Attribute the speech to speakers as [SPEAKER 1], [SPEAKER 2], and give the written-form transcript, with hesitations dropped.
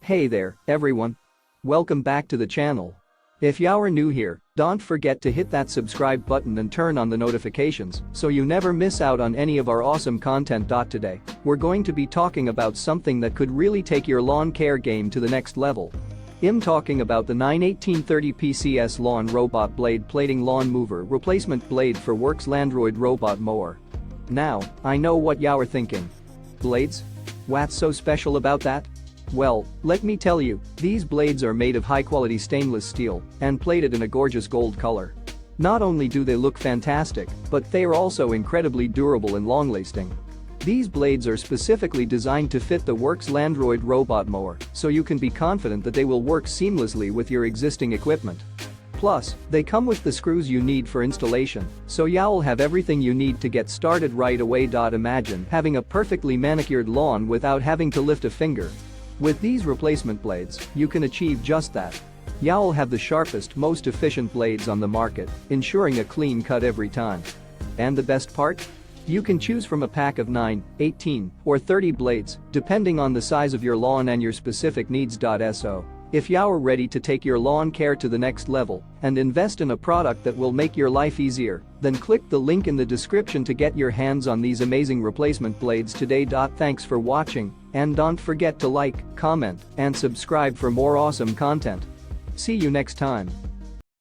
[SPEAKER 1] Hey there, everyone. Welcome back to the channel. If you're new here, don't forget to hit that subscribe button and turn on the notifications so you never miss out on any of our awesome content. Today, we're going to be talking about something that could really take your lawn care game to the next level. I'm talking about the 91830 PCS Lawn Robot Blade Plating Lawn Mover Replacement Blade for Worx Landroid Robot Mower. Now, I know what you're thinking. Blades? What's so special about that? Well, let me tell you, these blades are made of high-quality stainless steel and plated in a gorgeous gold color. Not only do they look fantastic, but they are also incredibly durable and long-lasting. These blades are specifically designed to fit the Worx Landroid robot mower, so you can be confident that they will work seamlessly with your existing equipment. Plus, they come with the screws you need for installation, so you'll have everything you need to get started right away. Imagine having a perfectly manicured lawn without having to lift a finger. With these replacement blades, you can achieve just that. You'll have the sharpest, most efficient blades on the market, ensuring a clean cut every time. And the best part? You can choose from a pack of 9, 18, or 30 blades, depending on the size of your lawn and your specific needs. So, if you're ready to take your lawn care to the next level and invest in a product that will make your life easier, then click the link in the description to get your hands on these amazing replacement blades today. Thanks for watching, and don't forget to like, comment, and subscribe for more awesome content. See you next time.